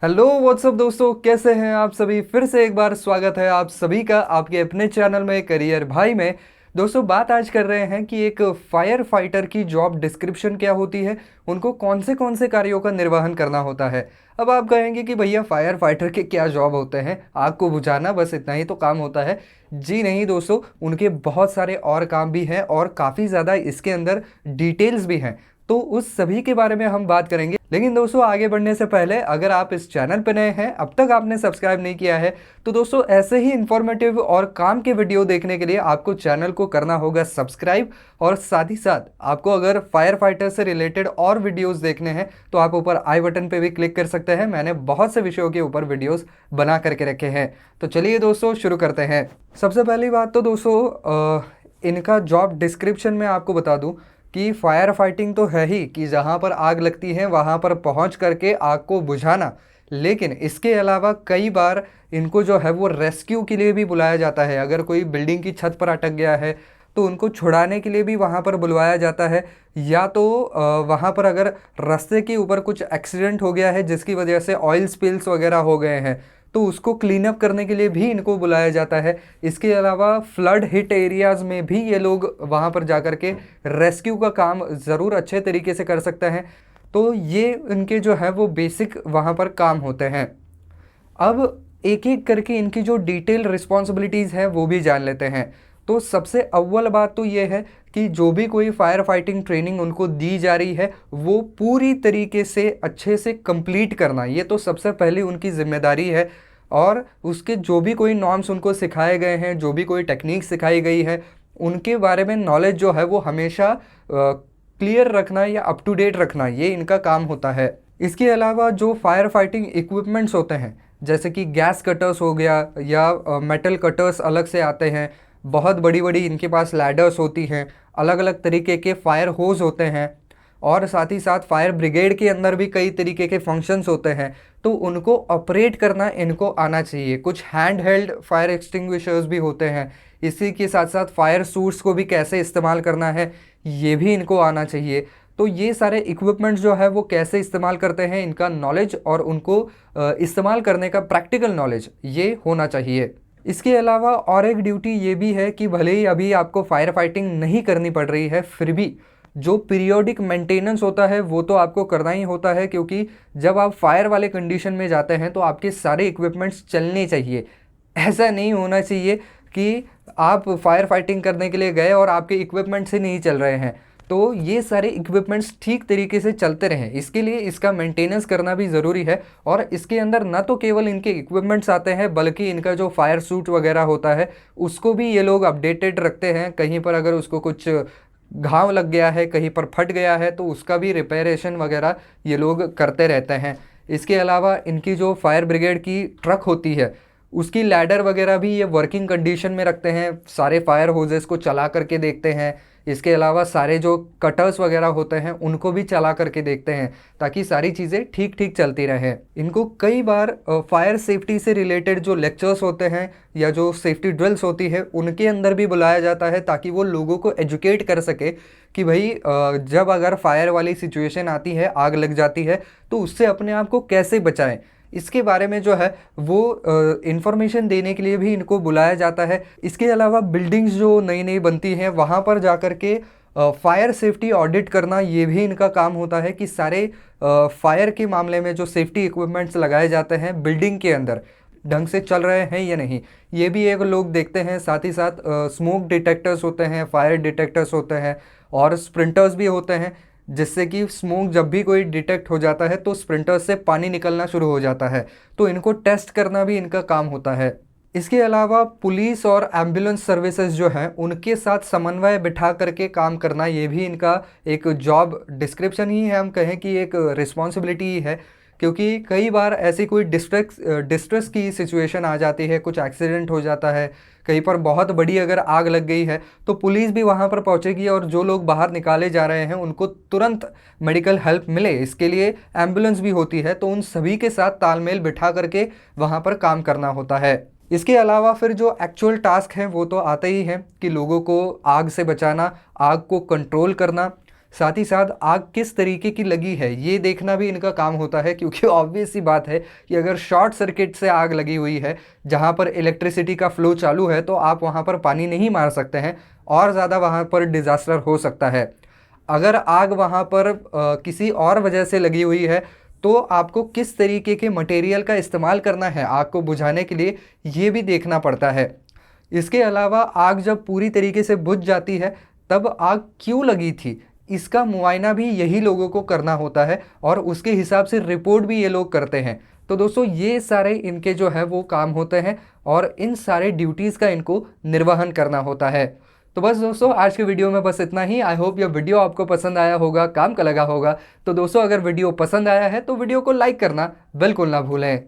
Hello what's up दोस्तों, कैसे हैं आप सभी। फिर से एक बार स्वागत है आप सभी का आपके अपने चैनल में करियर भाई में। दोस्तों, बात आज कर रहे हैं कि एक फायर फाइटर की जॉब डिस्क्रिप्शन क्या होती है, उनको कौन से कार्यों का निर्वहन करना होता है। अब आप कहेंगे कि भैया फायर फाइटर के क्या जॉब होते हैं, आग को बुझाना बस इतना ही तो काम होता है। जी नहीं दोस्तों, उनके बहुत सारे और काम भी हैं और काफ़ी ज़्यादा इसके अंदर डिटेल्स भी हैं। तो उस सभी के बारे में हम बात करेंगे। लेकिन दोस्तों, आगे बढ़ने से पहले अगर आप इस चैनल पर नए हैं, अब तक आपने सब्सक्राइब नहीं किया है, तो दोस्तों ऐसे ही इंफॉर्मेटिव और काम के वीडियो देखने के लिए आपको चैनल को करना होगा सब्सक्राइब। और साथ ही साथ आपको अगर फायर फाइटर से रिलेटेड और वीडियोस देखने हैं तो आप ऊपर आई बटन पे भी क्लिक कर सकते हैं। मैंने बहुत से विषयों के ऊपर वीडियोस बना करके रखे हैं। तो चलिए दोस्तों, शुरू करते हैं। सबसे पहली बात तो दोस्तों, इनका जॉब डिस्क्रिप्शन में आपको बता दूं कि फायर फाइटिंग तो है ही कि जहाँ पर आग लगती है वहाँ पर पहुँच करके आग को बुझाना, लेकिन इसके अलावा कई बार इनको जो है वो रेस्क्यू के लिए भी बुलाया जाता है। अगर कोई बिल्डिंग की छत पर अटक गया है तो उनको छुड़ाने के लिए भी वहाँ पर बुलवाया जाता है। या तो वहाँ पर अगर रास्ते के ऊपर कुछ एक्सीडेंट हो गया है जिसकी वजह से ऑयल स्पिल्स वगैरह हो गए हैं तो उसको क्लीन अप करने के लिए भी इनको बुलाया जाता है। इसके अलावा फ्लड हिट एरियाज़ में भी ये लोग वहाँ पर जा कर के रेस्क्यू का काम ज़रूर अच्छे तरीके से कर सकते हैं। तो ये इनके जो है वो बेसिक वहाँ पर काम होते हैं। अब एक एक करके इनकी जो डिटेल रिस्पॉन्सिबिलिटीज़ हैं वो भी जान लेते हैं। तो सबसे अव्वल बात तो ये है कि जो भी कोई फायर फाइटिंग ट्रेनिंग उनको दी जा रही है वो पूरी तरीके से अच्छे से कंप्लीट करना, ये तो सबसे पहली उनकी जिम्मेदारी है। और उसके जो भी कोई नॉर्म्स उनको सिखाए गए हैं, जो भी कोई टेक्निक सिखाई गई है, उनके बारे में नॉलेज जो है वो हमेशा क्लियर रखना या अप टू डेट रखना, ये इनका काम होता है। इसके अलावा जो फायर फाइटिंग इक्विपमेंट्स होते हैं, जैसे कि गैस कटर्स हो गया या मेटल कटर्स अलग से आते हैं, बहुत बड़ी बड़ी इनके पास लैडर्स होती हैं, अलग अलग तरीके के फायर होज होते हैं, और साथ ही साथ फायर ब्रिगेड के अंदर भी कई तरीके के फंक्शंस होते हैं। तो उनको ऑपरेट करना इनको आना चाहिए। कुछ हैंड हेल्ड फायर एक्सटिंग्विशर्स भी होते हैं। इसी के साथ साथ फायर सूट्स को भी कैसे इस्तेमाल करना है ये भी इनको आना चाहिए। तो ये सारे इक्विपमेंट्स जो है वो कैसे इस्तेमाल करते हैं, इनका नॉलेज और उनको इस्तेमाल करने का प्रैक्टिकल नॉलेज ये होना चाहिए। इसके अलावा और एक ड्यूटी ये भी है कि भले ही अभी आपको फायर फाइटिंग नहीं करनी पड़ रही है, फिर भी जो पीरियोडिक मेंटेनेंस होता है वो तो आपको करना ही होता है, क्योंकि जब आप फायर वाले कंडीशन में जाते हैं तो आपके सारे इक्विपमेंट्स चलने चाहिए। ऐसा नहीं होना चाहिए कि आप फायर फाइटिंग करने के लिए गए और आपके इक्विपमेंट्स ही नहीं चल रहे हैं। तो ये सारे इक्विपमेंट्स ठीक तरीके से चलते रहें, इसके लिए इसका मेंटेनेंस करना भी ज़रूरी है। और इसके अंदर न तो केवल इनके इक्विपमेंट्स आते हैं, बल्कि इनका जो फायर सूट वगैरह होता है उसको भी ये लोग अपडेटेड रखते हैं। कहीं पर अगर उसको कुछ घाव लग गया है, कहीं पर फट गया है, तो उसका भी रिपेयरेशन वगैरह ये लोग करते रहते हैं। इसके अलावा इनकी जो फायर ब्रिगेड की ट्रक होती है उसकी लैडर वगैरह भी ये वर्किंग कंडीशन में रखते हैं, सारे फायर होजेस को चला करके देखते हैं। इसके अलावा सारे जो कटर्स वगैरह होते हैं उनको भी चला करके देखते हैं, ताकि सारी चीज़ें ठीक ठीक चलती रहें। इनको कई बार फायर सेफ्टी से रिलेटेड जो लेक्चर्स होते हैं या जो सेफ्टी ड्रिल्स होती है उनके अंदर भी बुलाया जाता है, ताकि वो लोगों को एजुकेट कर सके कि भाई जब अगर फायर वाली सिचुएशन आती है, आग लग जाती है, तो उससे अपने आप को कैसे बचाएं, इसके बारे में जो है वो इंफॉर्मेशन देने के लिए भी इनको बुलाया जाता है। इसके अलावा बिल्डिंग्स जो नई नई बनती हैं वहाँ पर जा कर के फायर सेफ्टी ऑडिट करना, ये भी इनका काम होता है कि सारे फायर के मामले में जो सेफ्टी इक्विपमेंट्स लगाए जाते हैं बिल्डिंग के अंदर ढंग से चल रहे हैं या नहीं, ये भी एक लोग देखते हैं। साथ ही साथ स्मोक डिटेक्टर्स होते हैं, फायर डिटेक्टर्स होते हैं और स्प्रिंटर्स भी होते हैं, जिससे कि स्मोक जब भी कोई डिटेक्ट हो जाता है तो स्प्रिंटर से पानी निकलना शुरू हो जाता है। तो इनको टेस्ट करना भी इनका काम होता है। इसके अलावा पुलिस और एम्बुलेंस सर्विसेज जो हैं उनके साथ समन्वय बिठा करके काम करना, ये भी इनका एक जॉब डिस्क्रिप्शन ही है, हम कहें कि एक रिस्पॉन्सिबिलिटी ही है। क्योंकि कई बार ऐसी कोई डिस्ट्रेस की सिचुएशन आ जाती है, कुछ एक्सीडेंट हो जाता है, कहीं पर बहुत बड़ी अगर आग लग गई है तो पुलिस भी वहाँ पर पहुँचेगी और जो लोग बाहर निकाले जा रहे हैं उनको तुरंत मेडिकल हेल्प मिले, इसके लिए एम्बुलेंस भी होती है। तो उन सभी के साथ तालमेल बिठा करके वहाँ पर काम करना होता है। इसके अलावा फिर जो एक्चुअल टास्क हैं वो तो आते ही हैं कि लोगों को आग से बचाना, आग को कंट्रोल करना, साथ ही साथ आग किस तरीके की लगी है ये देखना भी इनका काम होता है, क्योंकि ऑब्वियस सी बात है कि अगर शॉर्ट सर्किट से आग लगी हुई है जहाँ पर इलेक्ट्रिसिटी का फ्लो चालू है तो आप वहाँ पर पानी नहीं मार सकते हैं और ज़्यादा वहाँ पर डिज़ास्टर हो सकता है। अगर आग वहाँ पर किसी और वजह से लगी हुई है तो आपको किस तरीके के मटेरियल का इस्तेमाल करना है आग को बुझाने के लिए, ये भी देखना पड़ता है। इसके अलावा आग जब पूरी तरीके से बुझ जाती है तब आग क्यों लगी थी, इसका मुआयना भी यही लोगों को करना होता है और उसके हिसाब से रिपोर्ट भी ये लोग करते हैं। तो दोस्तों ये सारे इनके जो है वो काम होते हैं और इन सारे ड्यूटीज़ का इनको निर्वहन करना होता है। तो बस दोस्तों आज के वीडियो में बस इतना ही। आई होप यह वीडियो आपको पसंद आया होगा, काम का लगा होगा। तो दोस्तों अगर वीडियो पसंद आया है तो वीडियो को लाइक करना बिल्कुल ना भूलें।